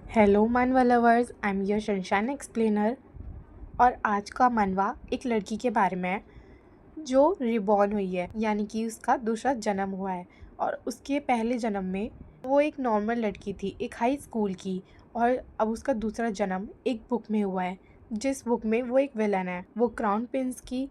Hello मनवा lovers, I am your sunshine explainer. और आज का मनवा एक लड़की के बारे में है जो रिबॉर्न हुई है, यानी कि उसका दूसरा जन्म हुआ है। और उसके पहले जन्म में वो एक नॉर्मल लड़की थी, एक हाई स्कूल की। और अब उसका दूसरा जन्म एक बुक में हुआ है, जिस बुक में वो एक विलन है। वो क्राउन प्रिंस की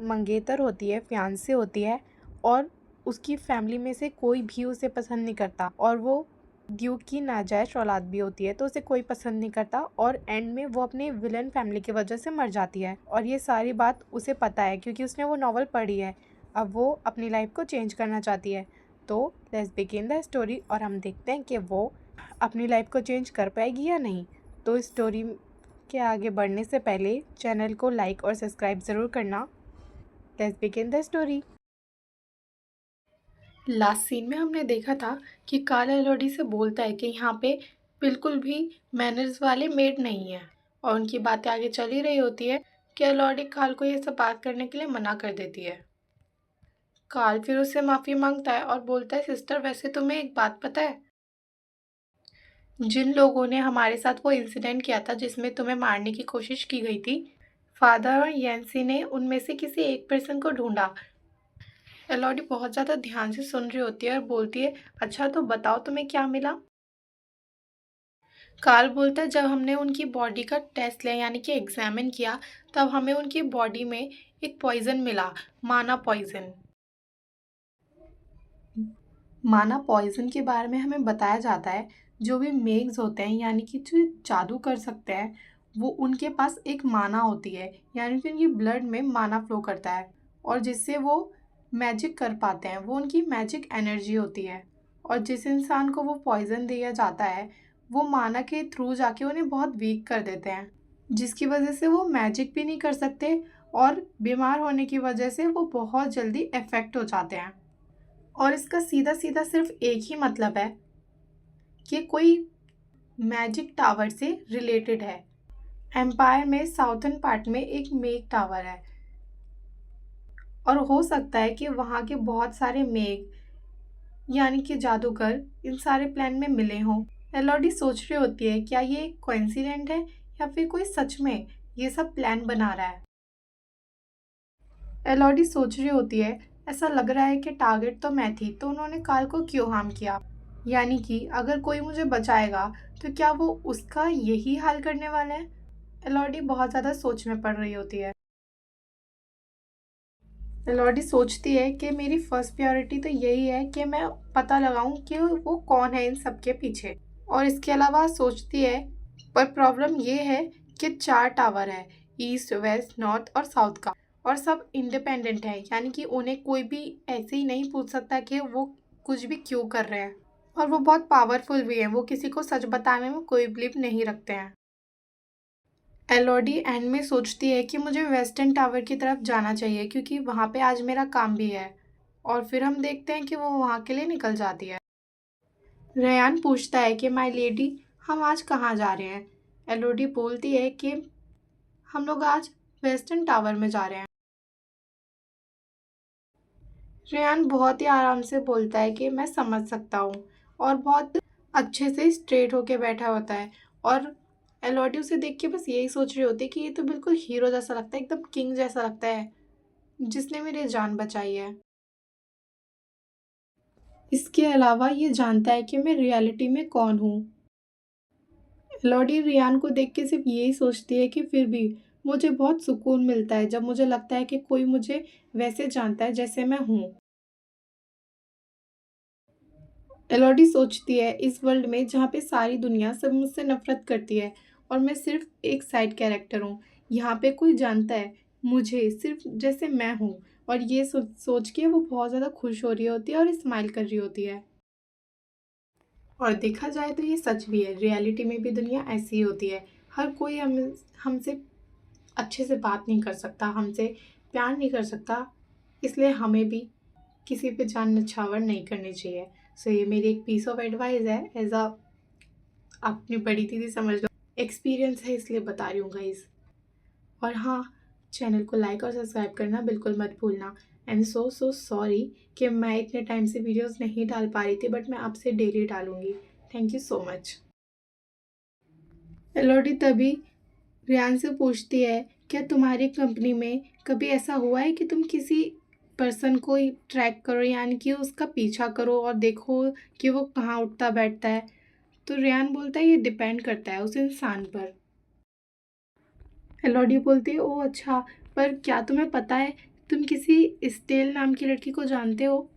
मंगेतर होती है, फियांसे होती है। और उसकी फैमिली में से कोई भी उसे पसंद नहीं करता, और वो ड्यूक की नाजायज औलाद भी होती है, तो उसे कोई पसंद नहीं करता। और एंड में वो अपनी विलन फैमिली की वजह से मर जाती है, और ये सारी बात उसे पता है क्योंकि उसने वो नॉवल पढ़ी है। अब वो अपनी लाइफ को चेंज करना चाहती है। तो लेट्स बिगिन द स्टोरी, और हम देखते हैं कि वो अपनी लाइफ को चेंज कर पाएगी या नहीं। तो स्टोरी के आगे बढ़ने से पहले चैनल को लाइक और सब्सक्राइब ज़रूर करना। Let's begin the story. Last scene में हमने देखा था कि काला एलोडी से बोलता है कि यहाँ पे बिल्कुल भी मैनर्स वाले मेड नहीं है, और उनकी बातें आगे चल ही रही होती है कि एलोडी काल को ये सब बात करने के लिए मना कर देती है। काल फिर उससे माफ़ी मांगता है और बोलता है, सिस्टर वैसे तुम्हें एक बात पता है, जिन लोगों ने हमारे साथ वो इंसिडेंट किया था जिसमें तुम्हें मारने की कोशिश की गई थी, फादर और येंसी ने उनमें से किसी एक पर्सन को ढूंढा। एलोडी बहुत ज़्यादा ध्यान से सुन रही होती है और बोलती है, अच्छा तो बताओ तुम्हें क्या मिला। कार्ल बोलता है, जब हमने उनकी बॉडी का टेस्ट लिया यानी कि एग्जामिन किया, तब हमें उनकी बॉडी में एक पॉइजन मिला, माना पॉइजन। माना पॉइजन के बारे में हमें बताया जाता है, जो भी मेग्स होते हैं यानी कि जो जादू कर सकते हैं, वो उनके पास एक माना होती है, यानी कि उनकी ब्लड में माना फ्लो करता है, और जिससे वो मैजिक कर पाते हैं। वो उनकी मैजिक एनर्जी होती है। और जिस इंसान को वो पॉइजन दिया जाता है, वो माना के थ्रू जाके उन्हें बहुत वीक कर देते हैं, जिसकी वजह से वो मैजिक भी नहीं कर सकते, और बीमार होने की वजह से वो बहुत जल्दी इफेक्ट हो जाते हैं। और इसका सीधा सीधा सिर्फ एक ही मतलब है कि कोई मैजिक टावर से रिलेटेड है। एम्पायर में साउथर्न पार्ट में एक मेग टावर है, और हो सकता है कि वहाँ के बहुत सारे मेग यानी कि जादूगर इन सारे प्लान में मिले हों। एलोडी सोच रही होती है, क्या ये एक कोइंसिडेंट है या फिर कोई सच में ये सब प्लान बना रहा है। एलोडी सोच रही होती है, ऐसा लग रहा है कि टारगेट तो मैं थी, तो उन्होंने काल को क्यों हार्म किया। यानी कि अगर कोई मुझे बचाएगा तो क्या वो उसका यही हाल करने वाला है। एलोडी बहुत ज़्यादा सोच में पड़ रही होती है। एलोडी सोचती है कि मेरी फर्स्ट प्रायोरिटी तो यही है कि मैं पता लगाऊं कि वो कौन है इन सब के पीछे। और इसके अलावा सोचती है, पर प्रॉब्लम ये है कि 4 टावर है, ईस्ट वेस्ट नॉर्थ और साउथ का, और सब इंडिपेंडेंट है, यानी कि उन्हें कोई भी ऐसे ही नहीं पूछ सकता कि वो कुछ भी क्यों कर रहे हैं। और वो बहुत पावरफुल भी हैं, वो किसी को सच बताने में कोई बिलीव नहीं रखते हैं। एलोडी एंड में सोचती है कि मुझे वेस्टर्न टावर की तरफ जाना चाहिए क्योंकि वहाँ पे आज मेरा काम भी है। और फिर हम देखते हैं कि वो वहाँ के लिए निकल जाती है। रेयान पूछता है कि माय लेडी, हम आज कहाँ जा रहे हैं। एलोडी बोलती है कि हम लोग आज वेस्टर्न टावर में जा रहे हैं। रेयान बहुत ही आराम से बोलता है कि मैं समझ सकता हूँ, और बहुत अच्छे से स्ट्रेट होके बैठा होता है। और एलोडी उसे देख के बस यही सोच रही होती है कि ये तो बिल्कुल हीरो जैसा लगता है, एकदम किंग जैसा लगता है, जिसने मेरी जान बचाई है। इसके अलावा ये जानता है कि मैं रियलिटी में कौन हूँ। एलोडी रियान को देख के सिर्फ यही सोचती है कि फिर भी मुझे बहुत सुकून मिलता है जब मुझे लगता है कि कोई मुझे वैसे जानता है जैसे मैं हूँ। एलोडी सोचती है, इस वर्ल्ड में जहाँ पे सारी दुनिया सब मुझसे नफरत करती है और मैं सिर्फ एक साइड कैरेक्टर हूँ, यहाँ पे कोई जानता है मुझे सिर्फ जैसे मैं हूँ। और ये सोच के वो बहुत ज़्यादा खुश हो रही होती है और स्माइल कर रही होती है। और देखा जाए तो ये सच भी है, रियलिटी में भी दुनिया ऐसी ही होती है। हर कोई हमसे अच्छे से बात नहीं कर सकता, हमसे प्यार नहीं कर सकता, इसलिए हमें भी किसी पे जान निछावर नहीं करनी चाहिए। सो ये मेरी एक पीस ऑफ एडवाइस है, एज अ अपनी बड़ी दीदी समझ लो, एक्सपीरियंस है इसलिए बता रही हूँ गाइज। और हाँ, चैनल को लाइक और सब्सक्राइब करना बिल्कुल मत भूलना। एंड सो सो सॉरी कि मैं इतने टाइम से वीडियोस नहीं डाल पा रही थी, बट मैं आपसे डेली डालूंगी। Thank you so much. Elodie तभी रेयान से पूछती है, क्या तुम्हारी कंपनी में कभी ऐसा हुआ है कि तुम किसी पर्सन को ट्रैक करो, यानी कि उसका पीछा करो और देखो कि वो कहाँ उठता बैठता है? तो रेयान बोलता है, ये डिपेंड करता है उस इंसान पर। एलोडी बोलती है, ओह अच्छा, पर क्या तुम्हें पता है तुम किसी स्टेल नाम की लड़की को जानते हो?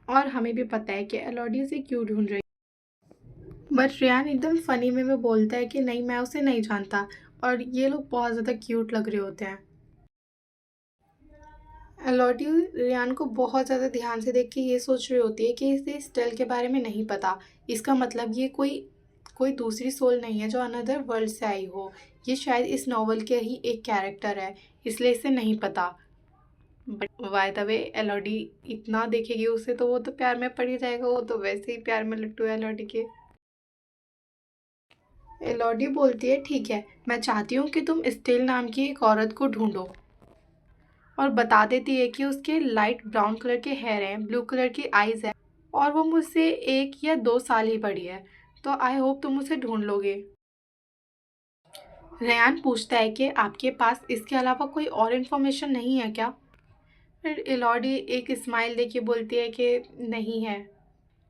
और हमें भी पता है कि एलोडी उसे क्यों ढूंढ रही है, बट रेयान एकदम फनी में बोलता है कि नहीं, मैं उसे नहीं जानता। और ये लोग बहुत ज़्यादा क्यूट लग रहे होते हैं। एलोडी रेयान को बहुत ज़्यादा ध्यान से देख के ये सोच रही होती है कि इसे स्टेल के बारे में नहीं पता। इसका मतलब ये कोई कोई दूसरी सोल नहीं है जो अनदर वर्ल्ड से आई हो। ये शायद इस नॉवल के ही एक कैरेक्टर है, इसलिए इसे नहीं पता। बट बाय द वे एलोडी इतना देखेगी उसे तो वो तो प्यार में पड़ ही जाएगा। वो तो वैसे ही प्यार में लट्टू है एलोडी के। एलोडी बोलती है, ठीक है, मैं चाहती हूँ कि तुम स्टेल नाम की एक औरत को ढूंढो। और बता देती है कि उसके लाइट ब्राउन कलर के हेयर हैं, ब्लू कलर की आईज है, और वो मुझसे 1 या 2 साल ही बड़ी है। तो आई होप तुम उसे ढूंढ लोगे। रेयान पूछता है कि आपके पास इसके अलावा कोई और इन्फॉर्मेशन नहीं है क्या? फिर एलोडी एक स्माइल देके बोलती है कि नहीं है।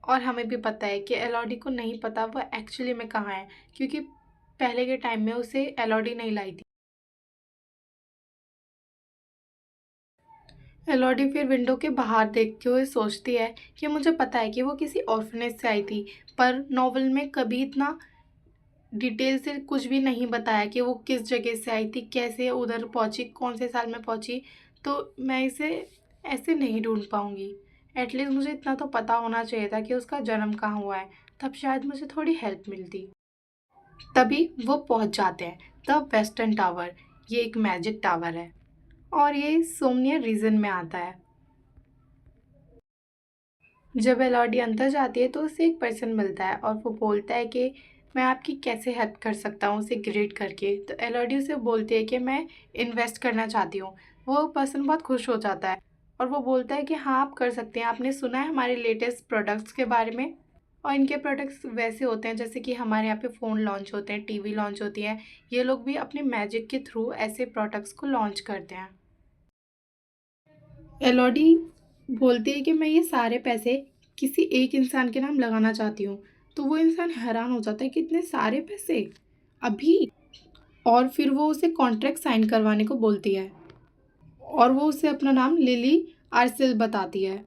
और हमें भी पता है कि एलोडी को नहीं पता वो एक्चुअली में कहाँ है, क्योंकि पहले के टाइम में उसे एलोडी नहीं लाई थी। एलोडी फिर विंडो के बाहर देखते हुए सोचती है कि मुझे पता है कि वो किसी ऑर्फनेज से आई थी, पर नॉवल में कभी इतना डिटेल से कुछ भी नहीं बताया कि वो किस जगह से आई थी, कैसे उधर पहुंची, कौन से साल में पहुंची। तो मैं इसे ऐसे नहीं ढूंढ पाऊंगी। एटलीस्ट मुझे इतना तो पता होना चाहिए था कि उसका जन्म कहाँ हुआ है, तब शायद मुझे थोड़ी हेल्प मिलती। तभी वो पहुंच जाते हैं द वेस्टर्न टावर। ये एक मैजिक टावर है और ये सोमनिया रीजन में आता है। जब एलॉडी अंदर जाती है तो उसे एक पर्सन मिलता है और वो बोलता है कि मैं आपकी कैसे हेल्प कर सकता हूँ, उसे ग्रेट करके। तो एलॉडी उसे बोलती है कि मैं इन्वेस्ट करना चाहती हूँ। वो पर्सन बहुत खुश हो जाता है और वो बोलता है कि हाँ, आप कर सकते हैं। आपने सुना है हमारे लेटेस्ट प्रोडक्ट्स के बारे में? और इनके प्रोडक्ट्स वैसे होते हैं जैसे कि हमारे यहाँ पे फ़ोन लॉन्च होते हैं, टीवी लॉन्च होती है। ये लोग भी अपने मैजिक के थ्रू ऐसे प्रोडक्ट्स को लॉन्च करते हैं। एलॉडी बोलती है कि मैं ये सारे पैसे किसी एक इंसान के नाम लगाना चाहती हूँ। तो वो इंसान हैरान हो जाता है कि इतने सारे पैसे अभी। और फिर वो उसे कॉन्ट्रैक्ट साइन करवाने को बोलती है और वो उसे अपना नाम लिली आर्सेल बताती है।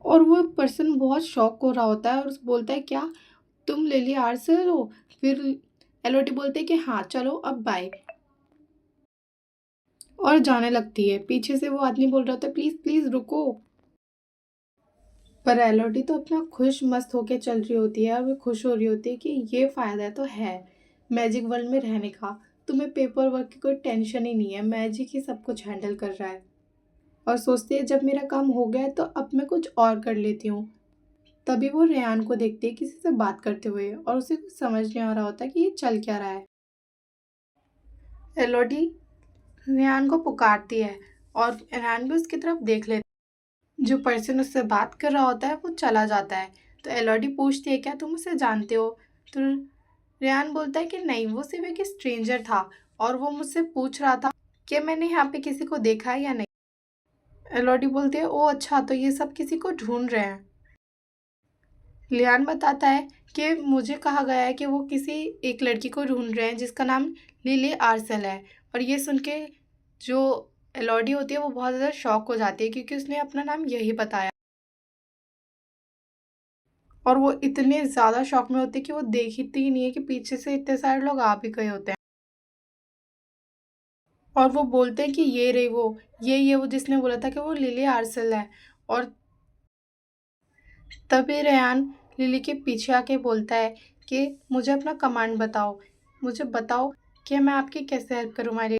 और वो पर्सन बहुत शॉक हो रहा होता है और उसे बोलता है, क्या तुम लिली आर्सेल हो? फिर एलोडी बोलते है कि हाँ, चलो अब बाय। और जाने लगती है। पीछे से वो आदमी बोल रहा था, प्लीज़ प्लीज़ रुको। पर एलोडी तो अपना खुश मस्त होके चल रही होती है और वो खुश हो रही होती है कि ये फ़ायदा तो है मैजिक वर्ल्ड में रहने का। तुम्हें पेपर वर्क की कोई टेंशन ही नहीं है, मैजिक ही सब कुछ हैंडल कर रहा है। और सोचती है, जब मेरा काम हो गया है तो अब मैं कुछ और कर लेती हूँ। तभी वो रेयान को देखती है किसी से बात करते हुए और उसे कुछ समझ नहीं आ रहा होता कि ये चल क्या रहा है। एलोडी रेयान को पुकारती है और रेयान भी उसकी तरफ देख लेता है। जो पर्सन उससे बात कर रहा होता है वो चला जाता है। तो एलोडी पूछती है, क्या तुम उसे जानते हो? तो रेयान बोलता है कि नहीं, वो सिर्फ एक स्ट्रेंजर था और वो मुझसे पूछ रहा था कि मैंने यहाँ पे किसी को देखा है या नहीं। एलोडी बोलती है, ओ अच्छा, तो ये सब किसी को ढूंढ रहे हैं। लियान बताता है कि मुझे कहा गया है कि वो किसी एक लड़की को ढूंढ रहे हैं जिसका नाम लिली आर्सेल है। और ये सुन के जो एलोडी होती है वो बहुत ज़्यादा शॉक हो जाती है, क्योंकि उसने अपना नाम यही बताया। और वो इतने ज़्यादा शॉक में होती है कि वो देखती ही नहीं है कि पीछे से इतने सारे लोग आ भी गए होते हैं। और वो बोलते हैं कि ये रही वो, ये वो जिसने बोला था कि वो लिली आर्सेल है। और तभी रेयान लिली के पीछे आके बोलता है कि मुझे अपना कमांड बताओ, मुझे बताओ कि मैं आपकी कैसे हेल्प करूँ हमारी।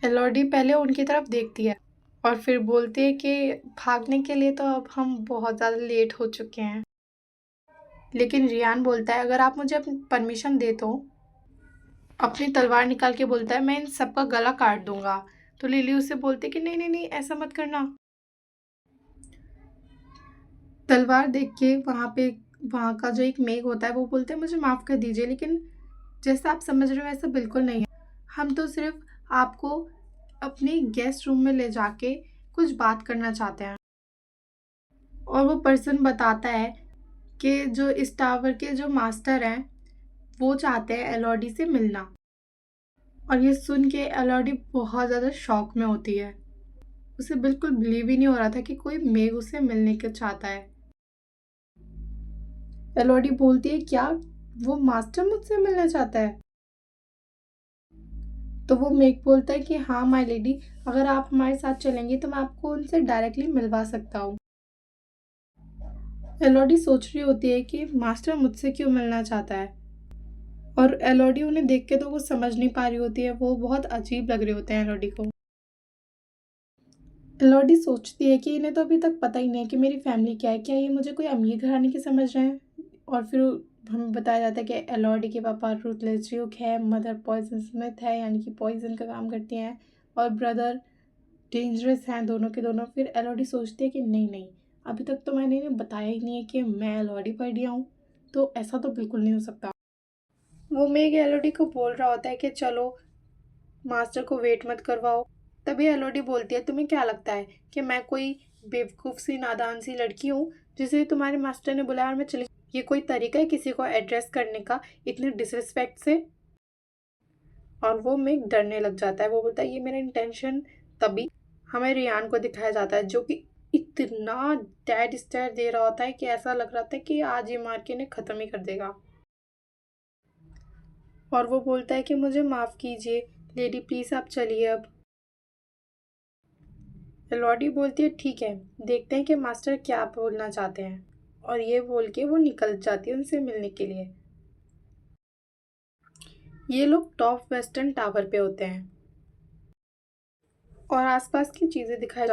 एलोडी पहले उनकी तरफ देखती है और फिर बोलती है कि भागने के लिए तो अब हम बहुत ज़्यादा लेट हो चुके हैं। लेकिन रियान बोलता है, अगर आप मुझे अपनी परमिशन दे तो अपनी तलवार निकाल के बोलता है, मैं इन सबका गला काट दूंगा। तो लिली उससे बोलती है कि नहीं नहीं नहीं, ऐसा मत करना। तलवार देख के वहाँ पे वहाँ का जो एक मेघ होता है वो बोलते हैं मुझे माफ़ कर दीजिए, लेकिन जैसा आप समझ रहे हो ऐसा बिल्कुल नहीं है। हम तो सिर्फ आपको अपने गेस्ट रूम में ले जाके कुछ बात करना चाहते हैं। और वो पर्सन बताता है कि जो इस टावर के जो मास्टर हैं वो चाहते हैं एलओडी से मिलना। और ये सुन के एलओडी बहुत ज़्यादा शॉक में होती है। उसे बिल्कुल बिलीव ही नहीं हो रहा था कि कोई मेघ उससे मिलने को चाहता है। एलओडी बोलती है क्या वो मास्टर मुझसे मिलना चाहता है? तो वो मेघ बोलता है कि हाँ माय लेडी, अगर आप हमारे साथ चलेंगी तो मैं आपको उनसे डायरेक्टली मिलवा सकता हूँ। एलओडी सोच रही होती है कि मास्टर मुझसे क्यों मिलना चाहता है, और एलओडी उन्हें देख के तो वो समझ नहीं पा रही होती है। वो बहुत अजीब लग रहे होते हैं एलओडी को। एलओडी सोचती है कि इन्हें तो अभी तक पता ही नहीं है कि मेरी फैमिली क्या है, क्या ये मुझे कोई अमीर घराने की समझ रहे हैं। और फिर हमें बताया जाता है कि एलओडी के पापा रूथलेस ड्यूक है, मदर पॉइजन स्मिथ है यानी कि पॉइजन का काम करती हैं, और ब्रदर डेंजरस हैं दोनों के दोनों। फिर एलओडी सोचती है कि नहीं नहीं, अभी तक तो मैंने इन्हें बताया ही नहीं है कि मैं एलओडी पढ़ रही हूँ, तो ऐसा तो बिल्कुल नहीं हो सकता। वो मेग एलओडी को बोल रहा होता है कि चलो मास्टर को वेट मत करवाओ। तभी एलोडी बोलती है तुम्हें क्या लगता है कि मैं कोई बेवकूफ़ सी नादान सी लड़की हूँ जिसे तुम्हारे मास्टर ने बुलाया और मैं चली? ये कोई तरीका है किसी को एड्रेस करने का इतने डिसरिस्पेक्ट से? और वो मेग डरने लग जाता है। वो बोलता है ये मेरा इंटेंशन। तभी हमें रियान को दिखाया जाता है जो कि इतना डेड स्टेयर दे रहा होता है कि ऐसा लग रहा था कि आज ये मार के इन्हें ख़त्म ही कर देगा। और वो बोलता है कि मुझे माफ़ कीजिए लेडी, प्लीज़ आप चलिए अब। लॉडी बोलती है ठीक है, देखते हैं कि मास्टर क्या बोलना चाहते हैं। और ये बोल के वो निकल जाती है उनसे मिलने के लिए। ये लोग टॉप वेस्टर्न टावर पे होते हैं और आसपास की चीज़ें दिखाई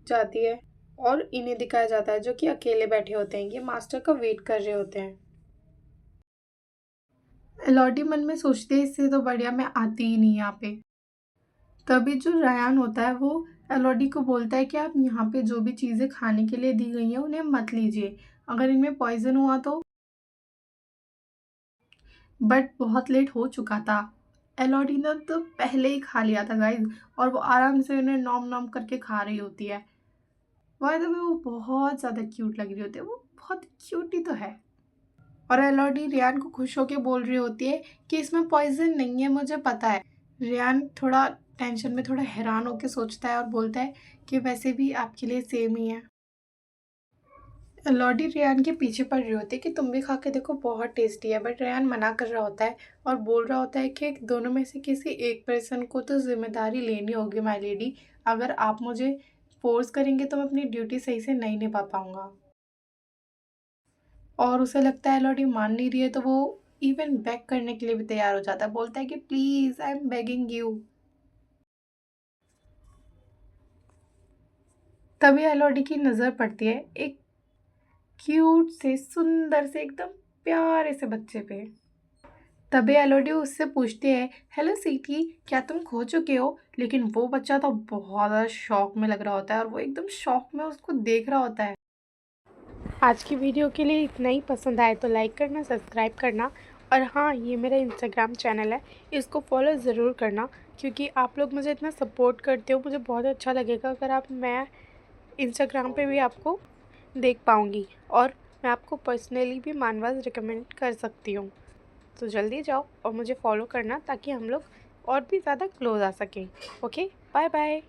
जाती है, और इन्हें दिखाया जाता है जो कि अकेले बैठे होते हैं। ये मास्टर का वेट कर रहे होते हैं। लॉडी मन में सोचती है इससे तो बढ़िया मैं आती ही नहीं यहाँ पे। तभी जो रयान होता है वो एलोडी को बोलता है कि आप यहाँ पे जो भी चीज़ें खाने के लिए दी गई हैं उन्हें मत लीजिए, अगर इनमें पॉइजन हुआ तो। बट बहुत लेट हो चुका था। एलोडी ने तो पहले ही खा लिया था गाइज, और वो आराम से उन्हें नॉम नॉम करके खा रही होती है। बाय द वे वो बहुत ज़्यादा क्यूट लग रही होती है, वो बहुत क्यूट ही तो है। और एलोडी रियान को खुश होकर बोल रही होती है कि इसमें पॉइजन नहीं है, मुझे पता है। रियान थोड़ा टेंशन में थोड़ा हैरान होकर सोचता है और बोलता है कि वैसे भी आपके लिए सेम ही है। लॉडी रेयान के पीछे पड़ रही होती है कि तुम भी खा के देखो बहुत टेस्टी है, बट रेयान मना कर रहा होता है और बोल रहा होता है कि दोनों में से किसी एक पर्सन को तो जिम्मेदारी लेनी होगी माय लेडी। अगर आप मुझे फोर्स करेंगे तो मैं अपनी ड्यूटी सही से नहीं निभा पाऊंगा। और उसे लगता है लॉडी मान नहीं रही है, तो वो इवन बेग करने के लिए भी तैयार हो जाता है। बोलता है कि please I am begging you. तभी एलोडी की नज़र पड़ती है एक क्यूट से सुंदर से एकदम प्यारे से बच्चे पे। तभी एलोडी उससे पूछती है हेलो सीटी, क्या तुम खो चुके हो? लेकिन वो बच्चा तो बहुत ज़्यादा शॉक में लग रहा होता है और वो एकदम शॉक में उसको देख रहा होता है। आज की वीडियो के लिए इतना ही। पसंद आए तो लाइक करना, सब्सक्राइब करना, और हाँ ये मेरा इंस्टाग्राम चैनल है, इसको फॉलो ज़रूर करना, क्योंकि आप लोग मुझे इतना सपोर्ट करते हो। मुझे बहुत अच्छा लगेगा अगर आप मैं इंस्टाग्राम पे भी आपको देख पाऊँगी, और मैं आपको पर्सनली भी मानवास रिकमेंड कर सकती हूँ। तो जल्दी जाओ और मुझे फॉलो करना ताकि हम लोग और भी ज़्यादा क्लोज आ सकें। Okay, bye bye.